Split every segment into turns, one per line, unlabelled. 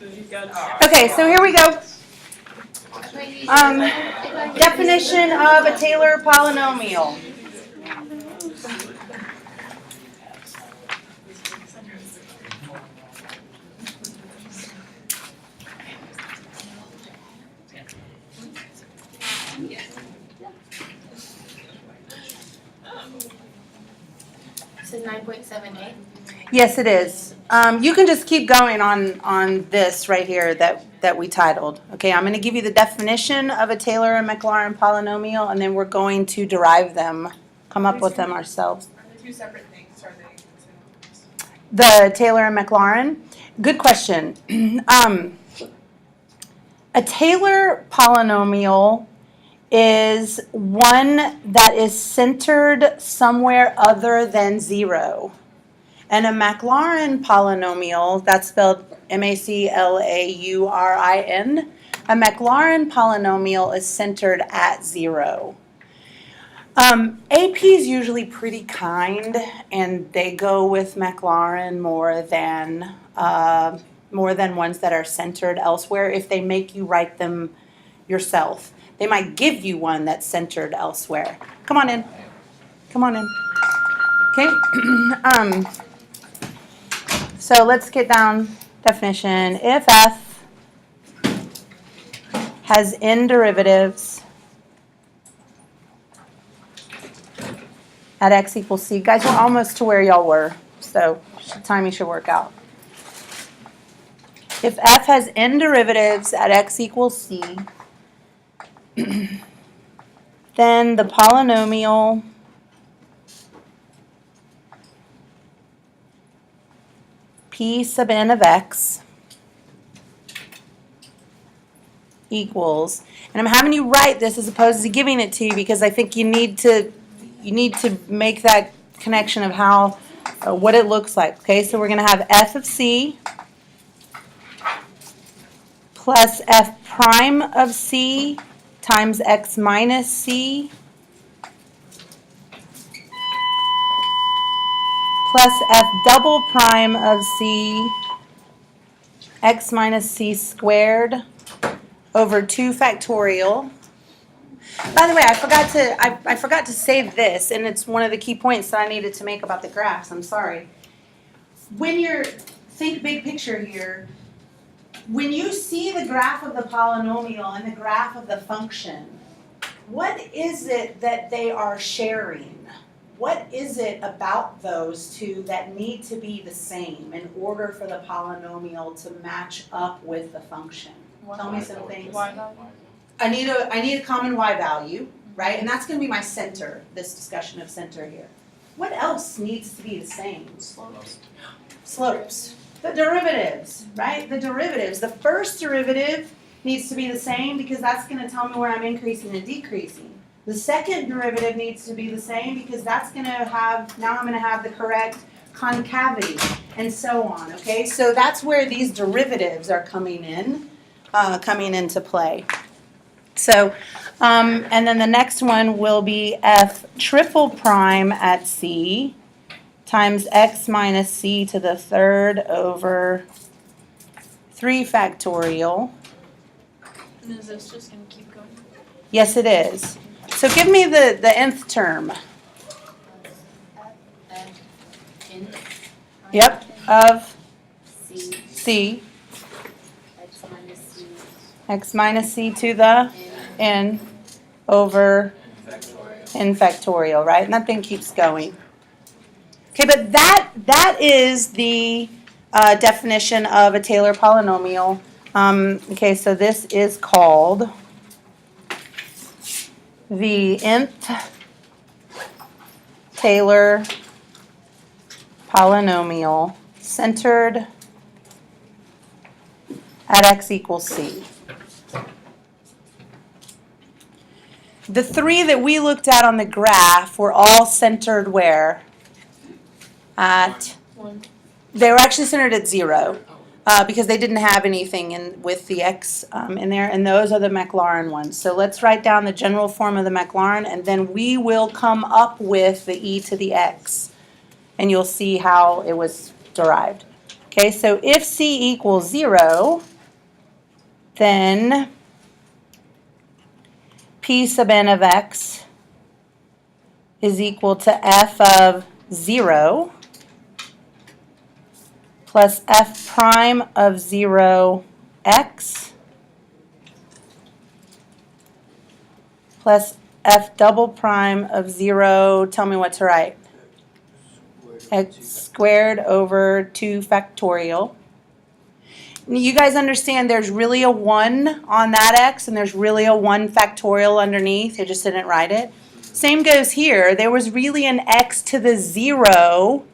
Okay, so here we go. Definition of a Taylor polynomial.
This is 9.78.
Yes, it is. You can just keep going on this right here that we titled. Okay, I'm going to give you the definition of a Taylor and MacLaurin polynomial, and then we're going to derive them, come up with them ourselves.
Are they two separate things? Are they?
The Taylor and MacLaurin? Good question. A Taylor polynomial is one that is centered somewhere other than 0. And a MacLaurin polynomial, that's spelled M-A-C-L-A-U-R-I-N, a MacLaurin polynomial is centered at 0. AP is usually pretty kind, and they go with MacLaurin more than ones that are centered elsewhere if they make you write them yourself. They might give you one that's centered elsewhere. Come on in. Come on in. Okay. So let's get down definition. If f has n derivatives at x equals c. Guys, we're almost to where y'all were, so timing should work out. If f has n derivatives at x equals c, then the polynomial p sub n of x equals, and I'm having you write this as opposed to giving it to you because I think you need to make that connection of how what it looks like. Okay, so we're going to have f of c plus f prime of c times x minus c plus f double prime of c x minus c squared over 2 factorial. By the way, I forgot to save this, and it's one of the key points that I needed to make about the graphs. I'm sorry. When think big picture here, when you see the graph of the polynomial and the graph of the function, what is it that they are sharing? What is it about those two that need to be the same in order for the polynomial to match up with the function? Tell me some things. I need a common y value, right? And that's going to be my center, this discussion of center here. What else needs to be the same? Slopes. The derivatives, right? The derivatives. The first derivative needs to be the same because that's going to tell me where I'm increasing and decreasing. The second derivative needs to be the same because that's going to have, now I'm going to have the correct concavity and so on, okay? So that's where these derivatives are coming into play. So, and then the next one will be f triple prime at c times x minus c to the third over 3 factorial.
And is this just going to keep going?
Yes, it is. So give me the nth term. Yep, of c. X minus c to the n over n factorial, right? And that thing keeps going. Okay, but that is the definition of a Taylor polynomial. Okay, so this is called the nth Taylor polynomial centered at x equals c. The 3 that we looked at on the graph were all centered where? At
1.
They were actually centered at 0 because they didn't have anything with the x in there, and those are the MacLaurin ones. So let's write down the general form of the MacLaurin, and then we will come up with the e to the x, and you'll see how it was derived. Okay, so if c equals 0, then p sub n of x is equal to f of 0 plus f prime of 0 x plus f double prime of 0, tell me what to write. X squared over 2 factorial. You guys understand there's really a 1 on that x and there's really a 1 factorial underneath. You just didn't write it. Same goes here. There was really an x to the 0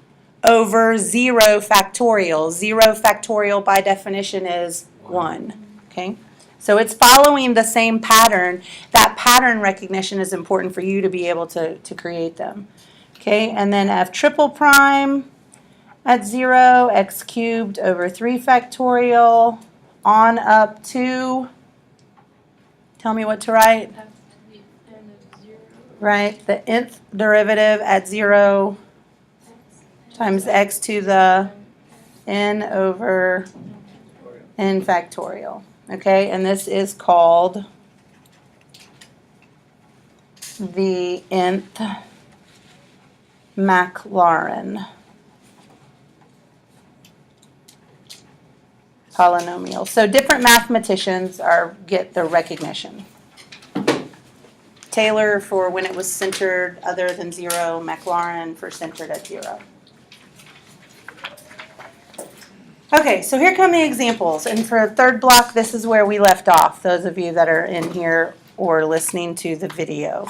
over 0 factorial. 0 factorial by definition is 1. Okay? So it's following the same pattern. That pattern recognition is important for you to be able to create them. Okay, and then f triple prime at 0, x cubed over 3 factorial on up to, tell me what to write.
F to the n of 0.
Right, the nth derivative at 0 times x to the n over n factorial. Okay, and this is called the nth MacLaurin polynomial. So different mathematicians get the recognition. Taylor for when it was centered other than 0, MacLaurin for centered at 0. Okay, so here come the examples. And for third block, this is where we left off, those of you that are in here or listening to the video.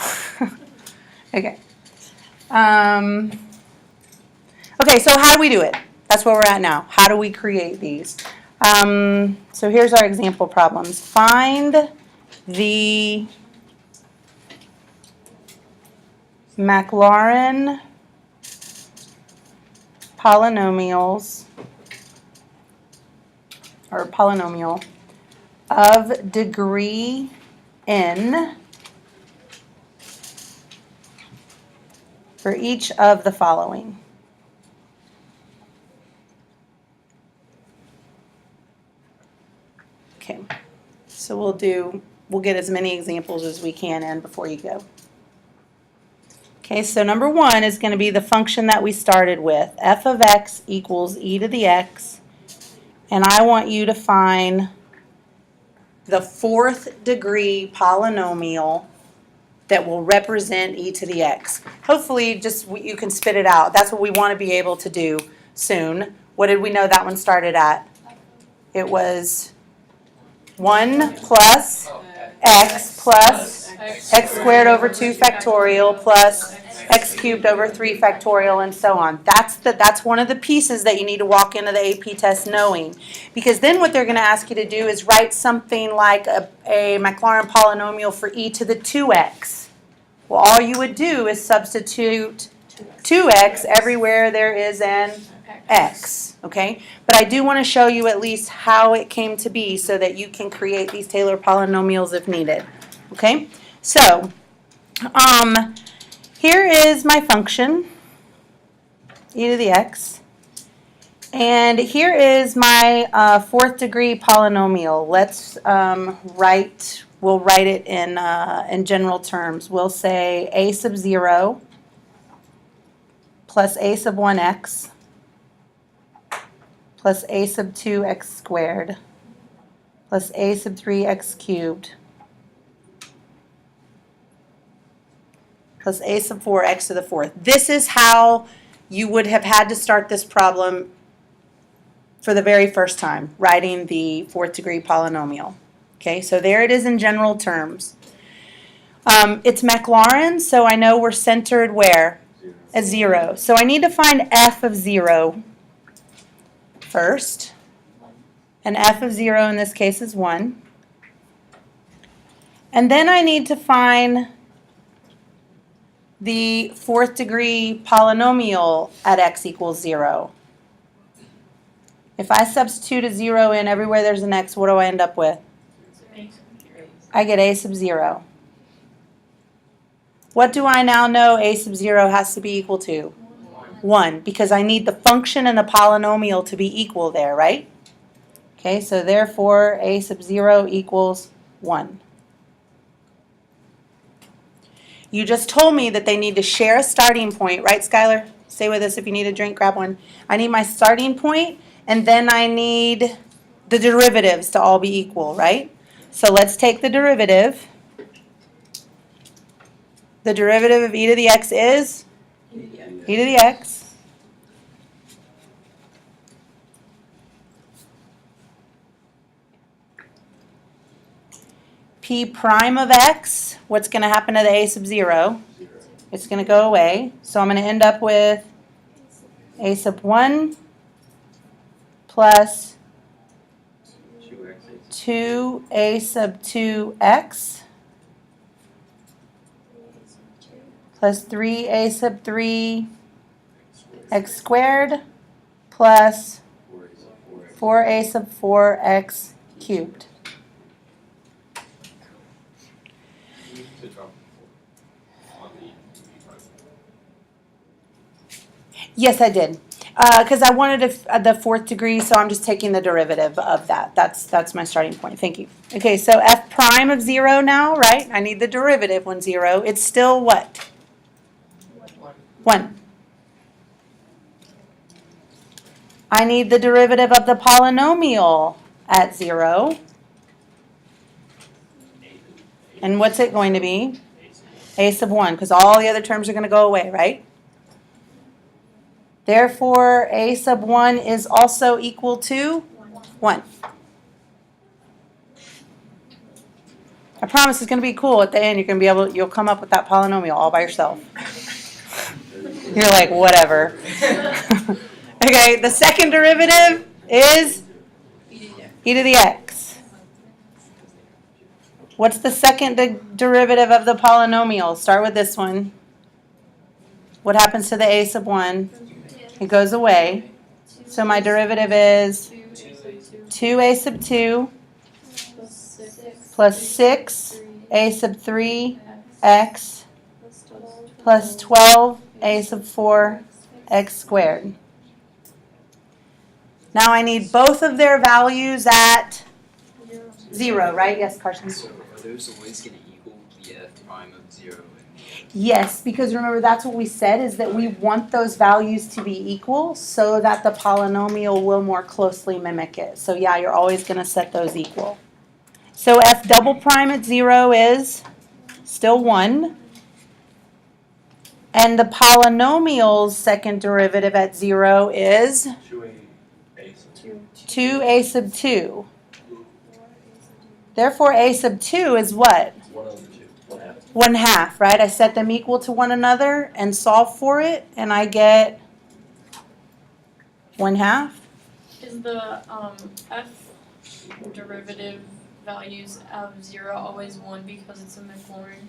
Okay. Okay, so how do we do it? That's where we're at now. How do we create these? So here's our example problems. Find the MacLaurin polynomials or polynomial of degree n for each of the following. Okay, so we'll get as many examples as we can in before you go. Okay, so number 1 is going to be the function that we started with. F of x equals e to the x. And I want you to find the 4th degree polynomial that will represent e to the x. Hopefully just you can spit it out. That's what we want to be able to do soon. What did we know that one started at? It was 1 plus x plus x squared over 2 factorial plus x cubed over 3 factorial and so on. That's one of the pieces that you need to walk into the AP test knowing. Because then what they're going to ask you to do is write something like a MacLaurin polynomial for e to the 2x. Well, all you would do is substitute 2x everywhere there is an x. Okay? But I do want to show you at least how it came to be so that you can create these Taylor polynomials if needed. Okay? So, here is my function, e to the x, and here is my 4th degree polynomial. Let's we'll write it in general terms. We'll say a sub 0 plus a sub 1x plus a sub 2x squared plus a sub 3x cubed plus a sub 4x to the 4th. This is how you would have had to start this problem for the very first time, writing the 4th degree polynomial. Okay, so there it is in general terms. It's MacLaurin, so I know we're centered where? At 0. So I need to find f of 0 first. And f of 0 in this case is 1. And then I need to find the 4th degree polynomial at x equals 0. If I substitute a 0 in everywhere there's an x, what do I end up with? I get a sub 0. What do I now know a sub 0 has to be equal to? 1, because I need the function and the polynomial to be equal there, right? Okay, so therefore a sub 0 equals 1. You just told me that they need to share a starting point, right, Skylar? Stay with us. If you need a drink, grab one. I need my starting point, and then I need the derivatives to all be equal, right? So let's take the derivative. The derivative of e to the x is e to the x. P prime of x, what's going to happen to the a sub 0? It's going to go away. So I'm going to end up with a sub 1 plus 2a sub 2x plus 3a sub 3 x squared plus 4a sub 4x cubed. Yes, I did. Because I wanted the fourth degree, so I'm just taking the derivative of that. That's my starting point. Thank you. Okay, so f prime of 0 now, right? I need the derivative when 0. It's still what? 1. I need the derivative of the polynomial at 0. And what's it going to be? A sub 1, because all the other terms are going to go away, right? Therefore, a sub 1 is also equal to 1. I promise it's going to be cool at the end. You're going to be you'll come up with that polynomial all by yourself. You're like, whatever. Okay, the second derivative is e to the x. What's the second derivative of the polynomial? Start with this one. What happens to the a sub 1? It goes away. So my derivative is 2a sub 2 plus 6a sub 3x plus 12a sub 4x squared. Now I need both of their values at 0, right? Yes, Carson?
So are those always going to equal the f prime of 0?
Yes, because remember that's what we said is that we want those values to be equal so that the polynomial will more closely mimic it. So yeah, you're always going to set those equal. So f double prime at 0 is still 1. And the polynomial's second derivative at 0 is 2a sub 2. Therefore, a sub 2 is what? 1/2, right? I set them equal to one another and solve for it, and I get 1/2.
Is the f derivative values of 0 always 1 because it's a MacLaurin?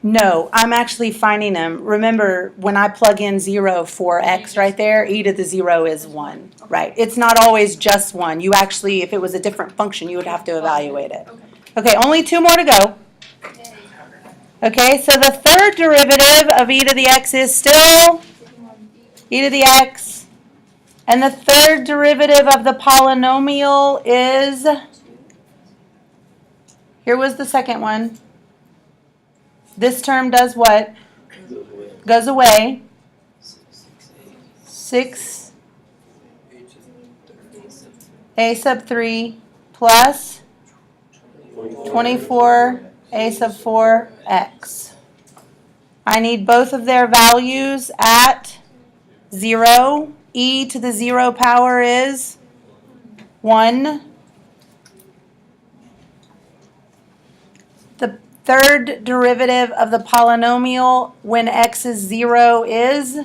No, I'm actually finding them. Remember, when I plug in 0 for x right there, e to the 0 is 1, right? It's not always just 1. You actually, if it was a different function, you would have to evaluate it. Okay, only 2 more to go. Okay, so the third derivative of e to the x is still e to the x. And the third derivative of the polynomial is, here was the second one. This term does what? Goes away. 6 a sub 3 plus 24 a sub 4x. I need both of their values at 0. E to the 0 power is 1. The third derivative of the polynomial when x is 0 is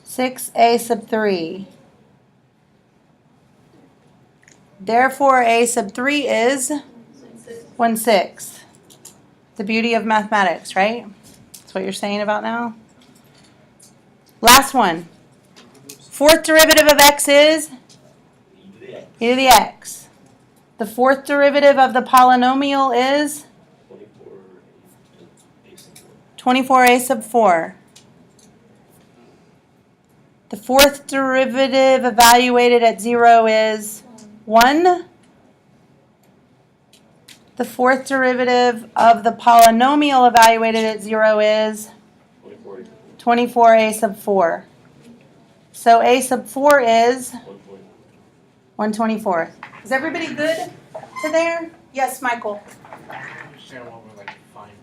6a sub 3. Therefore, a sub 3 is 1/6. The beauty of mathematics, right? That's what you're saying about now. Last one. Fourth derivative of x is e to the x. The fourth derivative of the polynomial is 24a sub 4. The fourth derivative evaluated at 0 is 1. The fourth derivative of the polynomial evaluated at 0 is 24a sub 4. So a sub 4 is 1/24. Is everybody good to there? Yes, Michael.
Understand what we're like finding.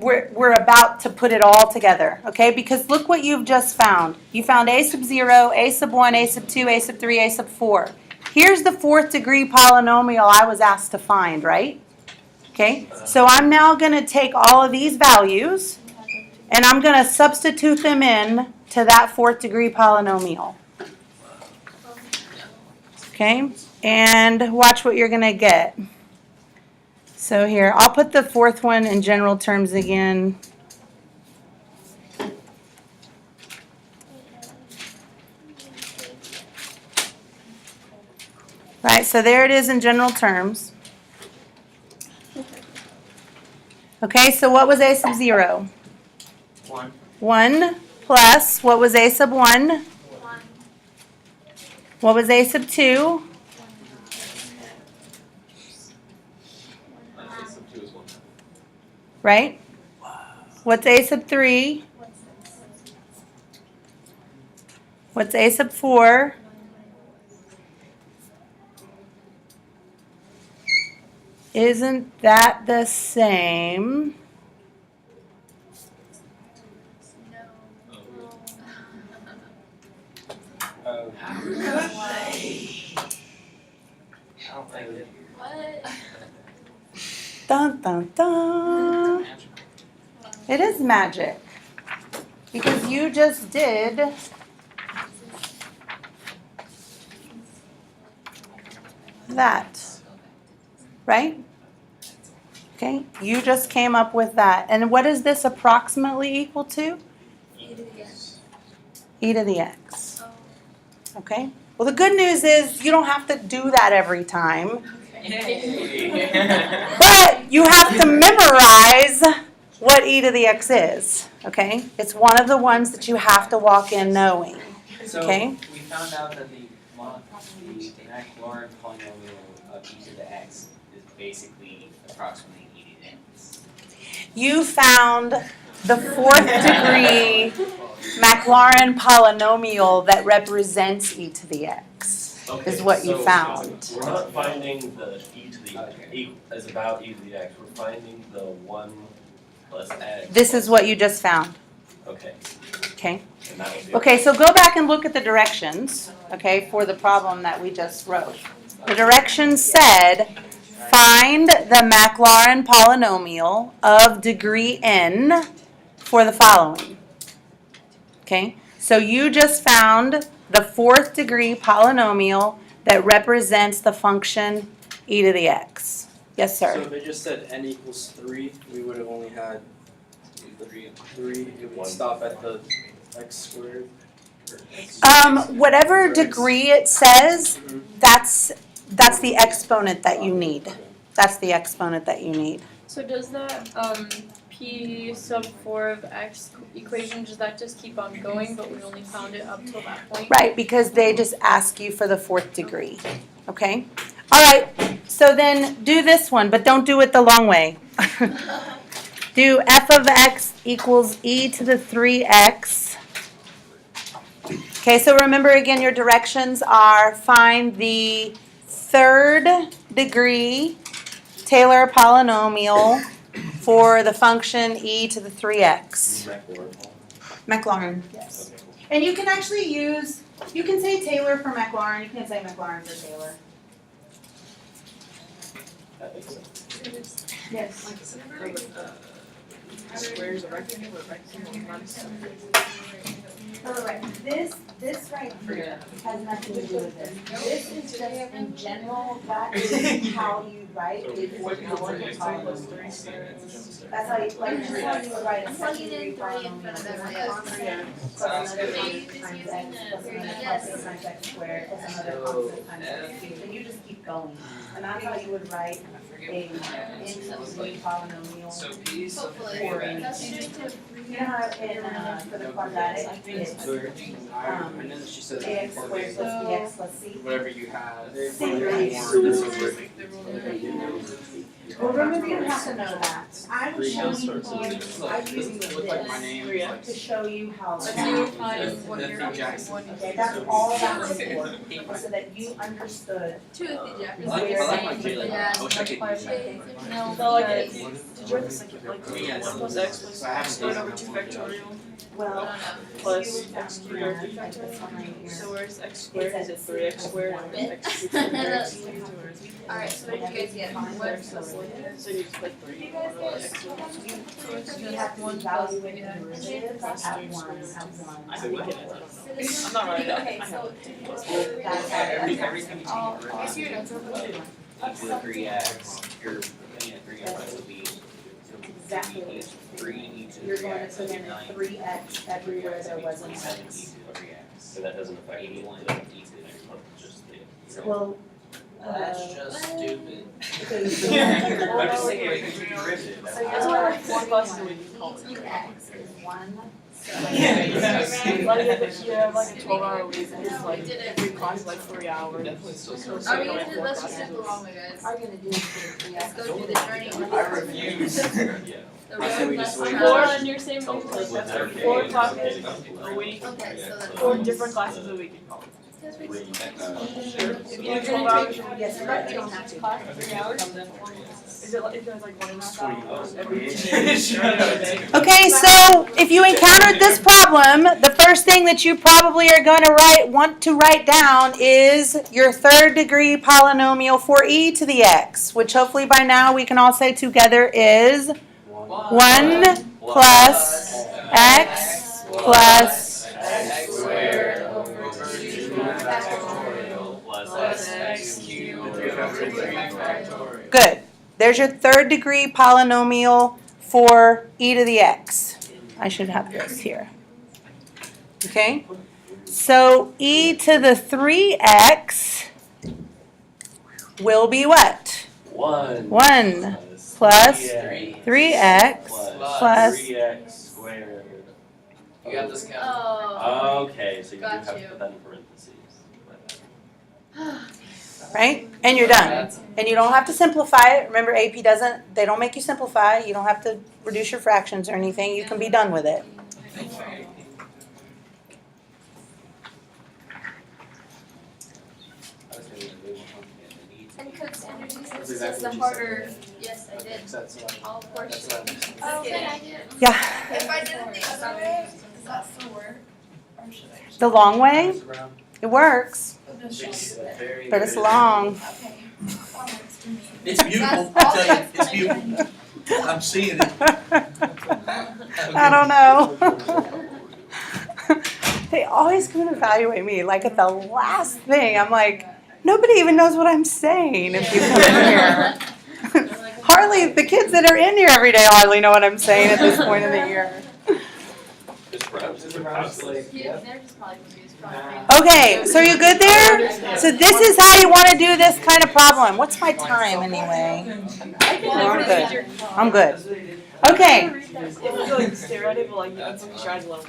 We're about to put it all together, okay? Because look what you've just found. You found a sub 0, a sub 1, a sub 2, a sub 3, a sub 4. Here's the fourth degree polynomial I was asked to find, right? Okay, so I'm now going to take all of these values and I'm going to substitute them in to that fourth degree polynomial. Okay, and watch what you're going to get. So here, I'll put the fourth one in general terms again. Right, so there it is in general terms. Okay, so what was a sub 0?
1.
1 plus, what was a sub 1? What was a sub 2? Right? What's a sub 3? What's a sub 4? Isn't that the same? Dun dun dun. It is magic. Because you just did that. Right? Okay, you just came up with that. And what is this approximately equal to? E to the x. Okay? Well, the good news is you don't have to do that every time. But you have to memorize what e to the x is. Okay? It's one of the ones that you have to walk in knowing.
So
Okay?
we found out that the MacLaurin polynomial of e to the x is basically approximately e to the x.
You found the fourth degree MacLaurin polynomial that represents e to the x. Is what you found.
We're not finding the e to the as about e to the x. We're finding the 1 plus x.
This is what you just found.
Okay.
Okay.
And that would be
Okay, so go back and look at the directions, okay, for the problem that we just wrote. The directions said, find the MacLaurin polynomial of degree n for the following. Okay, so you just found the fourth degree polynomial that represents the function e to the x. Yes,
So
sir.
if they just said n equals 3, we would have only had 3. It would stop at the x squared.
Whatever degree it says, that's the exponent that you need. That's the exponent that you need.
So does that p sub 4 of x equation, does that just keep on going, but we only found it up till that point?
Right, because they just ask you for the fourth degree. Okay? All right, so then do this one, but don't do it the long way. Do f of x equals e to the 3x. Okay, so remember again, your directions are find the third degree Taylor polynomial for the function e to the 3x. MacLaurin, yes. And you can actually use, you can say Taylor for MacLaurin, you can say MacLaurin for Taylor.
That makes sense.
Yes.
Squares a rectangle, a rectangle runs.
Oh, right. This right here has nothing to do with this. This is just in general, that is how you write it for your polynomial. That's how you, like, just how you would write a second degree polynomial. Plus another constant times x, plus another constant times x squared, plus another constant times x cubed. And you just keep going. And that's how you would write a incomplete polynomial.
So P
Hopefully.
For
That's just to.
You know how in, for the quadratic, it's
I know that she said
ax squared plus bx plus c.
whatever you have.
Well, remember, you don't have to know that. I'm showing you, I'm using
Doesn't look like my
this
name. Like,
to show you how.
Let's see what what you're
Jackson.
Okay, that's all that was for, so that you understood.
Timothy Jefferson.
I
like my J, like,
Yeah,
I wish I could use
clarification. No,
So like,
because-
did you write the second, like,
Yeah.
1 plus x plus
I haven't
squared
done
over
it.
2 factorial
Well,
plus
you
x
would
squared over 3
like this
factorial?
one right here.
So where's x squared? Is it 3x squared or x cubed over x cubed or is it?
Alright, so what did you guys get? What?
So you just like 3 or x cubed?
You have to evaluate the derivatives at one.
I think we get it, I don't know. I'm not writing it.
Okay,
I
so.
That's
Every time you
Oh,
take
I guess you're not.
equal to 3x, you're putting in 3x will be
exactly what it is.
3 e to the
You're going to
3x,
put in a 3x everywhere there was an
7 e
x.
to the 3x.
So that doesn't affect
81
the
e to the next one,
just the.
Well,
That's just stupid.
okay, so
I'm just saying, it could be derivative.
So
That's why like 4 classes a week you call it.
x is 1.
Like if you have like a 12-hour week, it's like every class is like 3 hours.
Definitely still so
So
Are we
you
gonna
have
do,
4
let's just
classes
do
a
the
week.
wrong way, guys.
Are gonna do
Let's go through the journey.
I refuse.
Yeah.
The
I say we
road
just
less
wait.
Four
traveled.
and you're saying like
With
that's
their
like 4
days,
classes
okay.
a week,
Okay, so that's.
4 different classes a week in college.
That's what we-
If you have 12 hours,
Yes,
right,
you don't have to.
class, 3 hours. Is it like, if there's like 1.5 hours every day?
Okay, so if you encountered this problem, the first thing that you probably are going to want to write down is your third degree polynomial for e to the x, which hopefully by now we can all say together is 1 plus x plus.
X squared
over
2 factorial plus x cubed over 3 factorial.
Good. There's your third degree polynomial for e to the x. I should have this here. Okay? So e to the 3x will be what?
1
1 plus 3x plus.
3x squared.
You got this count.
Oh.
Okay, so you do
Got
have to
you.
put that in parentheses.
Right? And you're done. And you don't have to simplify it. Remember, AP doesn't, they don't make you simplify. You don't have to reduce your fractions or anything. You can be done with it.
And Coach Sanders, this is the harder, yes, I did.
That's what
All portions.
I missed.
Oh, okay, I did.
Yeah.
If I did it the other way, does that still work? Or should I just?
The long way, it works,
Very
but it's
good.
long.
Okay.
It's beautiful,
That's
I
all
tell you,
that's
it's beautiful. I'm seeing it.
I don't know. They always come and evaluate me like at the last thing. I'm like, nobody even knows what I'm saying if you come in here. Hardly, the kids that are in here every day hardly know what I'm saying at this point in the year.
It's perhaps
This is perhaps like,
Yeah,
yeah.
they're just probably confused. Probably.
Okay, so you good there? So this is how you want to do this kind of problem. What's my time anyway? I'm good. I'm good. Okay.
If you like stare at it, but like you can try a little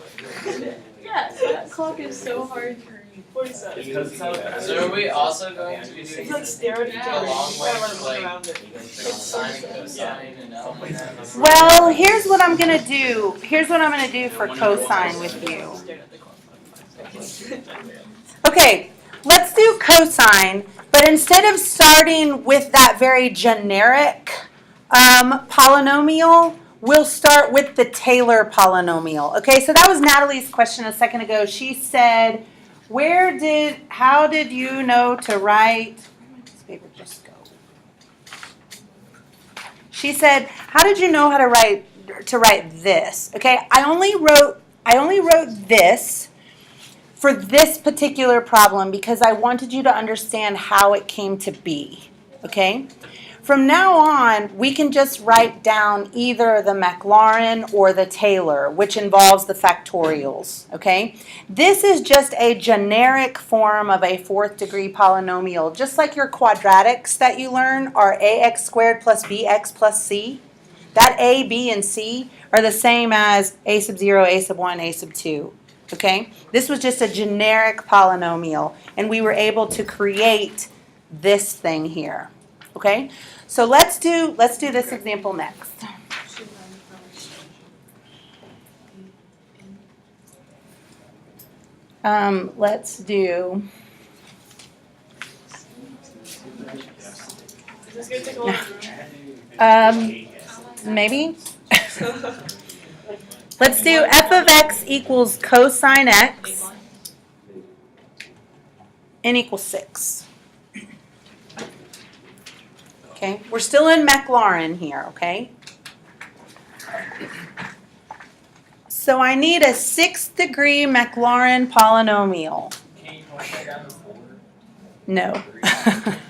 bit.
Yeah, that clock is so hard to read.
47.
Because it's not-
So are we also going to be
If
doing
you like stare at each
Yeah.
other,
a long
you
way
try to
for
look
like
around it.
sine, cosine, and elements?
Well, here's what I'm going to do. Here's what I'm going to do for cosine with you.
Stared at the clock.
Okay, let's do cosine, but instead of starting with that very generic polynomial, we'll start with the Taylor polynomial. Okay, so that was Natalie's question a second ago. She said, how did you know to write, where did this paper just go? She said, how did you know how to write this? Okay, I only wrote this for this particular problem because I wanted you to understand how it came to be. Okay? from now on, we can just write down either the MacLaurin or the Taylor, which involves the factorials, okay? This is just a generic form of a fourth degree polynomial, just like your quadratics that you learn are ax squared plus bx plus c. That a, b, and c are the same as a sub 0, a sub 1, a sub 2, okay? This was just a generic polynomial, and we were able to create this thing here. Okay, so let's do this example next. Let's do.
Is this gonna take a lot of room?
Maybe. Let's do f of x equals cosine x n equals 6. Okay, we're still in MacLaurin here, okay? So I need a 6th degree MacLaurin polynomial.
Can you point that down to 4?
No,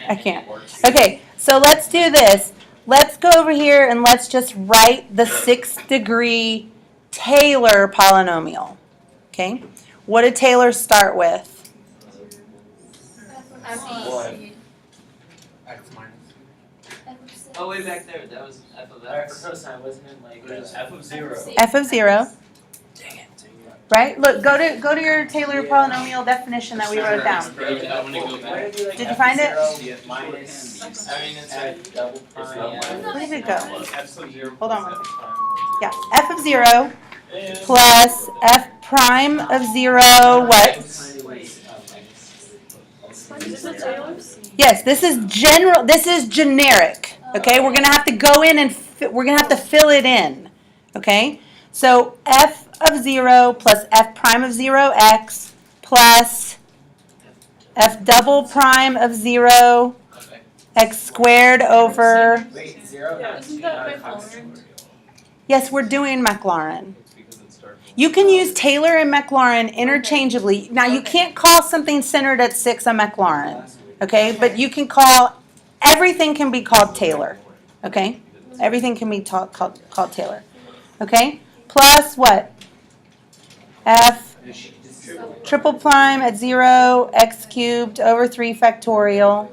I can't. Okay, so let's do this. Let's go over here and let's just write the 6th degree Taylor polynomial. Okay, what did Taylor start with?
F-E-C.
X minus.
Oh, way back there, that was f of x. For cosine, wasn't it like f of 0?
F of 0. Right? Look, go to your Taylor polynomial definition that we wrote down. Did you find it?
Minus, I mean, it's like double prime.
Where did it go?
F sub 0
Hold on.
plus F prime.
Yeah, f of 0 plus f prime of 0, what?
Is this a Taylor?
Yes, this is general. This is generic. Okay, we're gonna have to go in and we're gonna have to fill it in. Okay, so f of 0 plus f prime of 0 x plus f double prime of 0 x squared over.
Wait, 0?
Yeah,
isn't that MacLaurin?
Yes, we're doing MacLaurin. You can use Taylor and MacLaurin interchangeably. Now, you can't call something centered at 6 a MacLaurin, okay? But you can call, everything can be called Taylor, okay? Everything can be called Taylor, okay? Plus what? F triple prime at 0, x cubed over 3 factorial.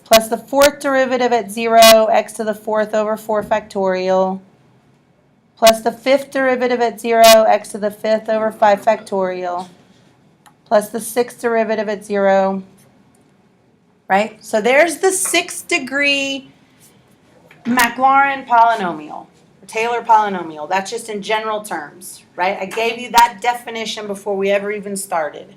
Plus the 4th derivative at 0, x to the 4th over 4 factorial. Plus the 5th derivative at 0, x to the 5th over 5 factorial. Plus the 6th derivative at 0. Right? So there's the 6th degree MacLaurin polynomial, or Taylor polynomial. That's just in general terms, right? I gave you that definition before we ever even started.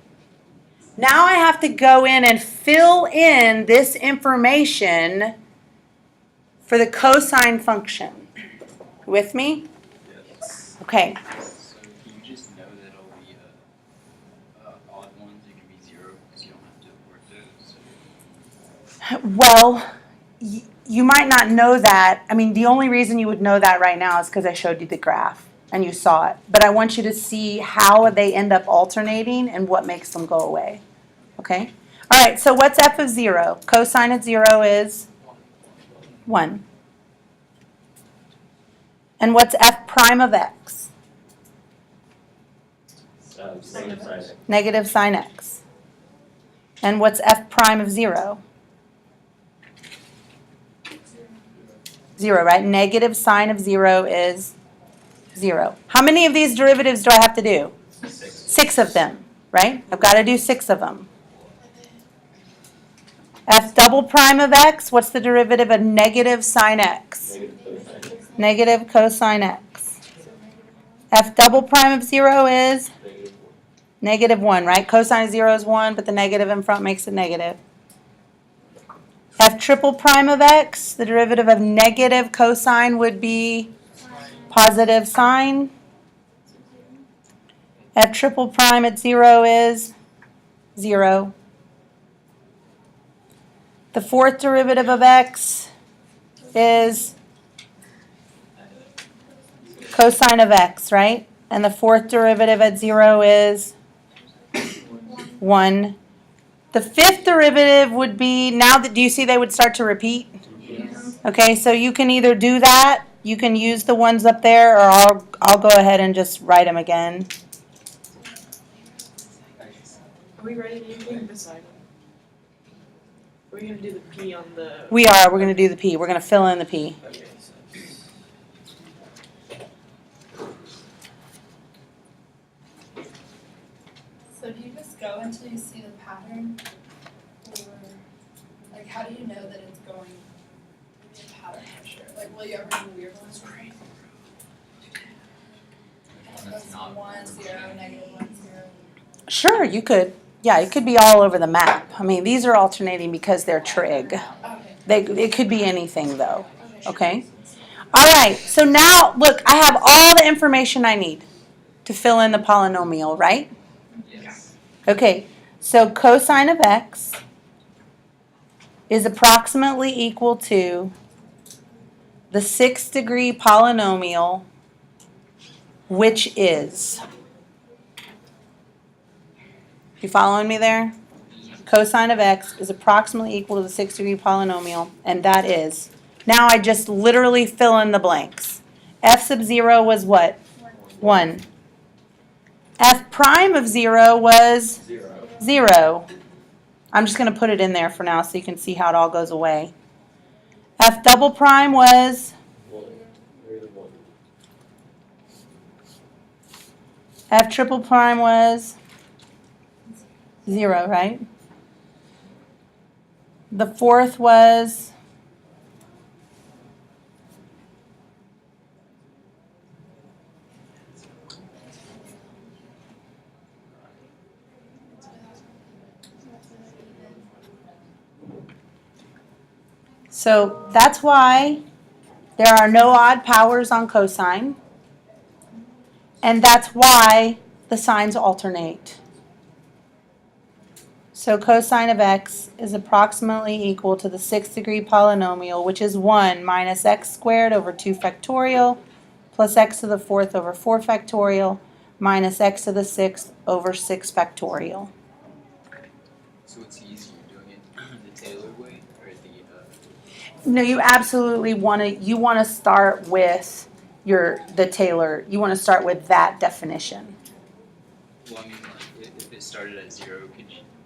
Now I have to go in and fill in this information for the cosine function. With me?
Yes.
Okay.
So can you just know that all the odd ones, it can be 0 because you don't have to work those?
Well, you might not know that. I mean, the only reason you would know that right now is because I showed you the graph and you saw it. But I want you to see how they end up alternating and what makes them go away. Okay? All right, so what's f of 0? Cosine of 0 is 1. And what's f prime of x? Negative sine x. And what's f prime of 0? 0, right? Negative sine of 0 is 0. How many of these derivatives do I have to do? 6 of them, right? I've got to do 6 of them. F double prime of x, what's the derivative of negative sine x? Negative cosine x. F double prime of 0 is negative 1, right? Cosine of 0 is 1, but the negative in front makes it negative. F triple prime of x, the derivative of negative cosine would be positive sine. F triple prime at 0 is 0. The 4th derivative of x is cosine of x, right? And the 4th derivative at 0 is 1. The fifth derivative would be, now that, do you see they would start to repeat? Okay, so you can either do that, you can use the ones up there, or I'll go ahead and just write them again.
Are we writing anything beside it? Are we gonna do the P on the?
We are, we're going to do the P. We're going to fill in the P.
Okay,
So do you just go until you see the pattern? Or, like, how do you know that it's going to be a pattern for sure? Like, will you ever do weird ones? That's 1, 0, -1, 0.
Sure, you could. Yeah, it could be all over the map. I mean, these are alternating because they're trig.
Okay.
It could be anything, though. Okay? All right, so now, look, I have all the information I need to fill in the polynomial, right?
Yes.
Okay, so cosine of x is approximately equal to the 6th degree polynomial, which is. You following me there? Cosine of x is approximately equal to the 6th degree polynomial, and that is. Now I just literally fill in the blanks. F sub 0 was what? 1. F prime of 0 was 0. I'm just going to put it in there for now so you can see how it all goes away. F double prime was
1.
F triple prime was 0, right? The fourth was so that's why there are no odd powers on cosine, and that's why the signs alternate. So cosine of x is approximately equal to the 6th degree polynomial, which is 1 minus x squared over 2 factorial plus x to the 4th over 4 factorial minus x to the 6th over 6 factorial.
So it's easier doing it the Taylor way or the
No, you absolutely want to start with the Taylor. You want to start with that definition.
well, I mean, like if it started at 0,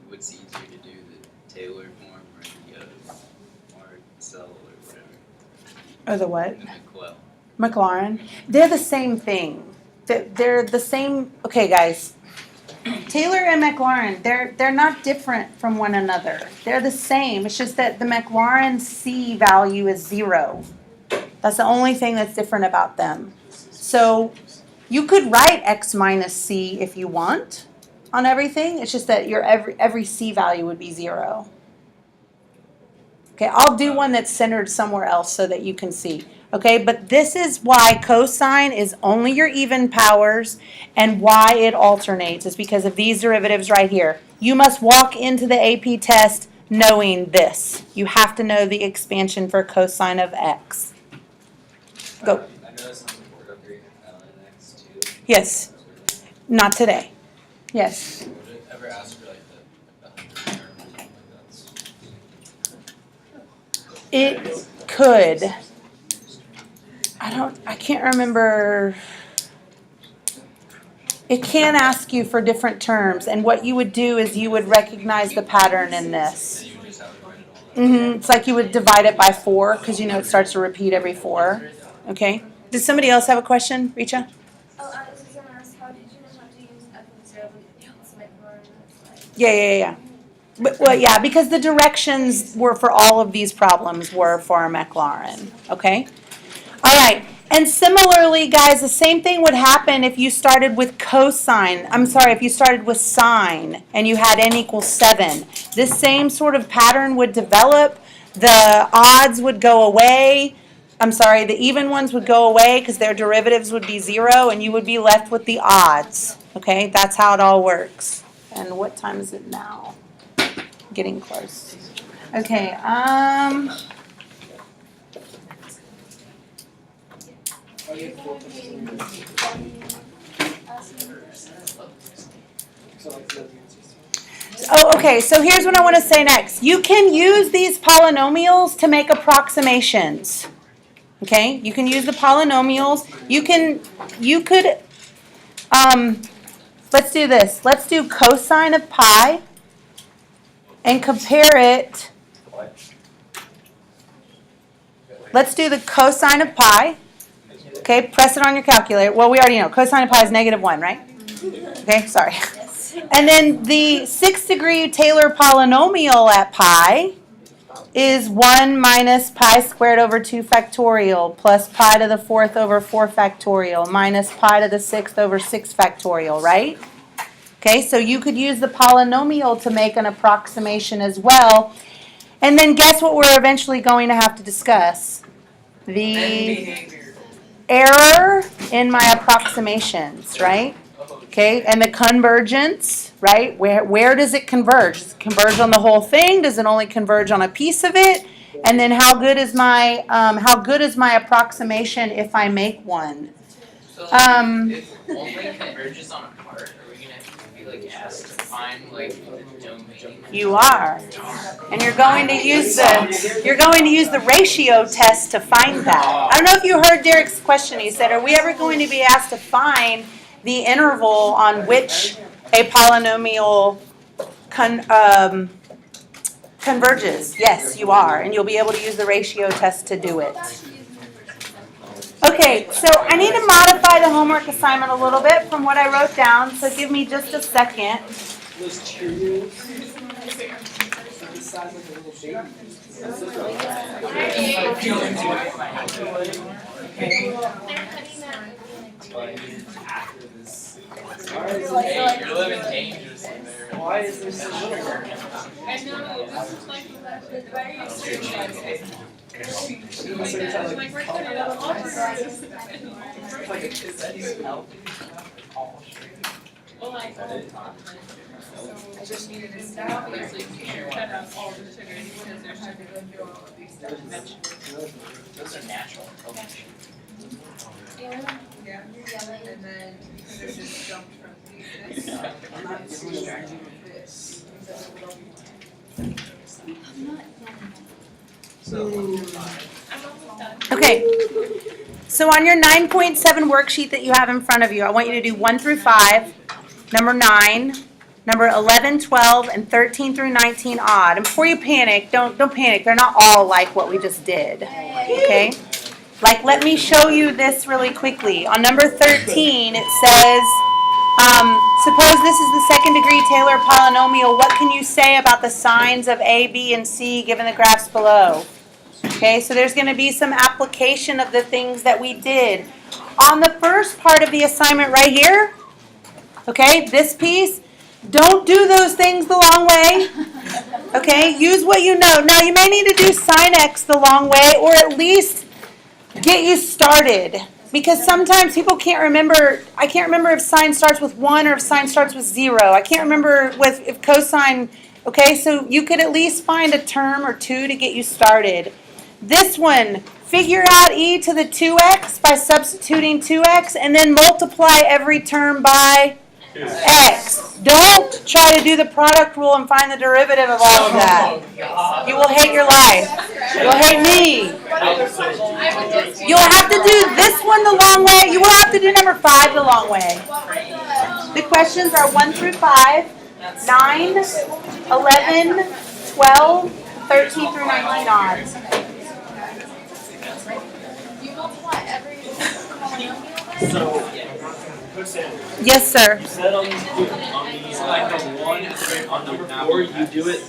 what's easier to do, the Taylor form or the Marcel or whatever?
Or the what?
The McLaurin.
MacLaurin. They're the same thing. They're the same. Okay, guys. Taylor and MacLaurin, they're not different from one another. They're the same. It's just that the MacLaurin C value is 0. That's the only thing that's different about them. So you could write x minus c if you want on everything. It's just that your every c value would be 0. Okay, I'll do one that's centered somewhere else so that you can see. Okay, but this is why cosine is only your even powers and why it alternates is because of these derivatives right here. You must walk into the AP test knowing this. You have to know the expansion for cosine of x. Go.
I noticed on the board up here, ln x too.
Yes. Not today. Yes.
Would it ever ask for like the 100 term or something like that?
It could. I can't remember. It can ask you for different terms, and what you would do is you would recognize the pattern in this.
You would just have to write it all down.
It's like you would divide it by 4 because you know it starts to repeat every 4. Okay. Does somebody else have a question, Richa?
Oh, I was just gonna ask, how did you know how to use F of 0 with MacLaurin?
Yeah. But, well, yeah, because the directions were for all of these problems were for MacLaurin. Okay. All right. And similarly, guys, the same thing would happen if you started with cosine. I'm sorry, if you started with sine and you had n equals 7. This same sort of pattern would develop. The odds would go away. I'm sorry, the even ones would go away because their derivatives would be 0 and you would be left with the odds. Okay, that's how it all works. And what time is it now? Getting close. Okay, Oh, okay, so here's what I want to say next. You can use these polynomials to make approximations. Okay, you can use the polynomials. You could, let's do this. Let's do cosine of pi and compare it. Let's do the cosine of pi. Okay, press it on your calculator. Well, we already know. Cosine of pi is -1, right? Okay, sorry. And then the 6th degree Taylor polynomial at pi is 1 minus pi squared over 2 factorial plus pi to the 4th over 4 factorial minus pi to the 6th over 6 factorial, right? Okay, so you could use the polynomial to make an approximation as well. And then guess what we're eventually going to have to discuss? The error in my approximations, right? Okay, and the convergence, right? Where does it converge? Does it converge on the whole thing? Does it only converge on a piece of it? And then how good is my approximation if I make one?
So if only converges on a part, are we gonna be like asked to find like the domain?
You are, and you're going to use the ratio test to find that. I don't know if you heard Derek's question. He said, "Are we ever going to be asked to find the interval on which a polynomial converges?" Yes, you are, and you'll be able to use the ratio test to do it. Okay, so I need to modify the homework assignment a little bit from what I wrote down, so give me just a second.
Those Cheerios, the size of a little baby.
Hey, you're living dangerously there.
Why is there so little?
I know, this is like
I just needed to stop.
obviously you cut out all the sugar because there's sugar going through all of these vegetables.
Those are natural.
Yeah, and then because it just jumped from this.
I'm not doing this.
Okay, so on your 9.7 worksheet that you have in front of you, I want you to do 1 through 5, number 9, number 11, 12, and 13 through 19 odd. And before you panic, don't panic. They're not all like what we just did, okay? Like, let me show you this really quickly. On number 13, it says, suppose this is the 2nd degree Taylor polynomial. What can you say about the signs of A, B, and C given the graphs below? Okay, so there's going to be some application of the things that we did. On the first part of the assignment right here, okay, this piece, don't do those things the long way. Okay, use what you know. Now, you may need to do sin x the long way, or at least get you started. Because sometimes people can't remember, I can't remember if sine starts with 1 or if sine starts with 0. I can't remember if cosine, okay, so you could at least find a term or two to get you started. This one, figure out e to the 2x by substituting 2x and then multiply every term by x. Don't try to do the product rule and find the derivative of all of that. You will hate your life. You'll hate me. You'll have to do this one the long way. You will have to do number 5 the long way. The questions are 1 through 5, 9, 11, 12, 13 through 19 odds.
You multiply every polynomial.
So,
Yes, sir.
you said on the like the one on number 4, you do it